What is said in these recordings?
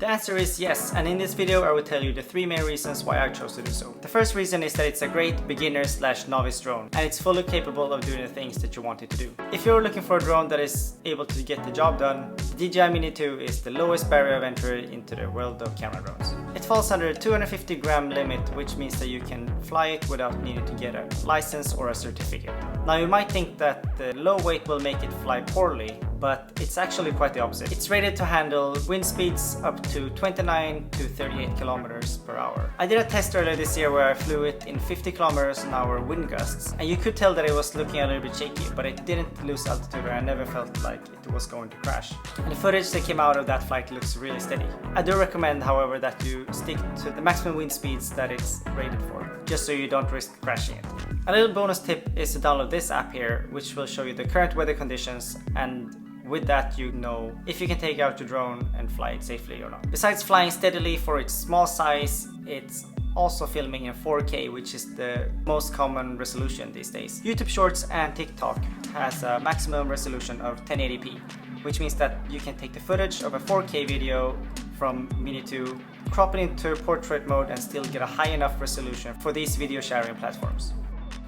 The answer is yes, and in this video I will tell you the 3 main reasons why I chose to do so. The first reason is that it's a great beginner/novice drone, and it's fully capable of doing the things that you want it to do. If you're looking for a drone that is able to get the job done, the DJI Mini 2 is the lowest barrier of entry into the world of camera drones. It falls under the 250 gram limit, which means that you can fly it without needing to get a license or a certificate. Now you might think that the low weight will make it fly poorly, but it's actually quite the opposite. It's rated to handle wind speeds up to 29 to 38 kilometers per hour. I did a test earlier this year where I flew it in 50 kilometers an hour wind gusts, and you could tell that it was looking a little bit shaky, but it didn't lose altitude and I never felt like it was going to crash. And the footage that came out of that flight looks really steady. I do recommend, however, that you stick to the maximum wind speeds that it's rated for, just so you don't risk crashing it. A little bonus tip is to download this app here, which will show you the current weather conditions, and with that you know if you can take out your drone and fly it safely or not. Besides flying steadily for its small size, it's also filming in 4K, which is the most common resolution these days. YouTube Shorts and TikTok has a maximum resolution of 1080p, which means that you can take the footage of a 4K video from Mini 2, crop it into portrait mode and still get a high enough resolution for these video sharing platforms.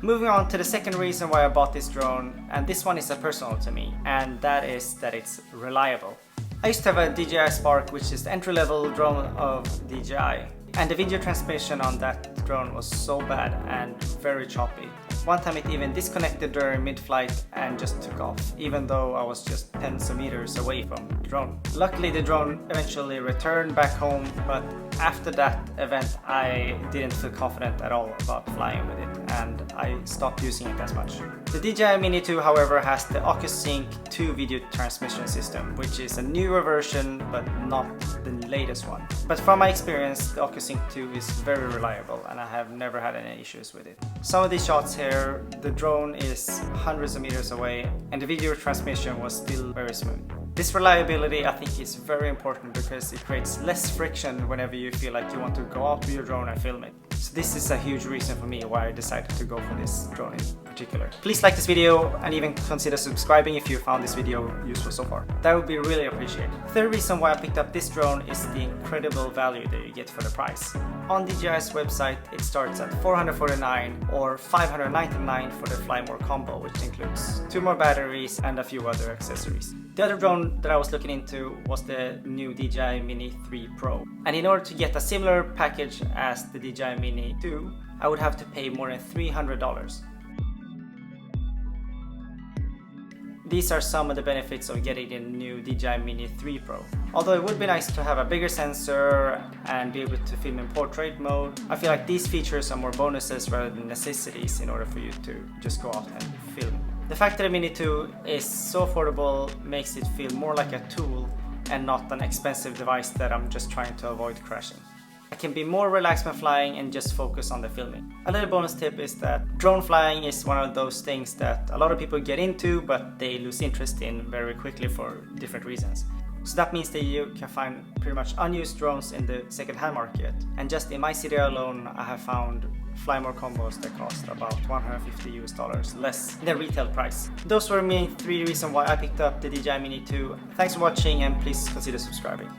Moving on to the second reason why I bought this drone, and this one is a personal to me, and that is that it's reliable. I used to have a DJI Spark, which is the entry-level drone of DJI, and the video transmission on that drone was so bad and very choppy. One time it even disconnected during mid-flight and just took off, even though I was just tens of meters away from the drone. Luckily the drone eventually returned back home, but after that event I didn't feel confident at all about flying with it, and I stopped using it as much. The DJI Mini 2, however, has the OcuSync 2 video transmission system, which is a newer version but not the latest one. But from my experience, the OcuSync 2 is very reliable and I have never had any issues with it. Some of these shots here, the drone is hundreds of meters away and the video transmission was still very smooth. This reliability I think is very important because it creates less friction whenever you feel like you want to go out with your drone and film it. So this is a huge reason for me why I decided to go for this drone in particular. Please like this video and even consider subscribing if you found this video useful so far. That would be really appreciated. Third reason why I picked up this drone is the incredible value that you get for the price. On DJI's website it starts at $449 or $599 for the Fly More combo, which includes 2 more batteries and a few other accessories. The other drone that I was looking into was the new DJI Mini 3 Pro, and in order to get a similar package as the DJI Mini 2, I would have to pay more than $300. These are some of the benefits of getting the new DJI Mini 3 Pro. Although it would be nice to have a bigger sensor and be able to film in portrait mode, I feel like these features are more bonuses rather than necessities in order for you to just go out and film. The fact that the Mini 2 is so affordable makes it feel more like a tool and not an expensive device that I'm just trying to avoid crashing. I can be more relaxed when flying and just focus on the filming. A little bonus tip is that drone flying is one of those things that a lot of people get into but they lose interest in very quickly for different reasons. So that means that you can find pretty much unused drones in the second-hand market. And just in my city alone I have found Fly More combos that cost about $150 less than retail price. Those were my 3 reasons why I picked up the DJI Mini 2. Thanks for watching and please consider subscribing.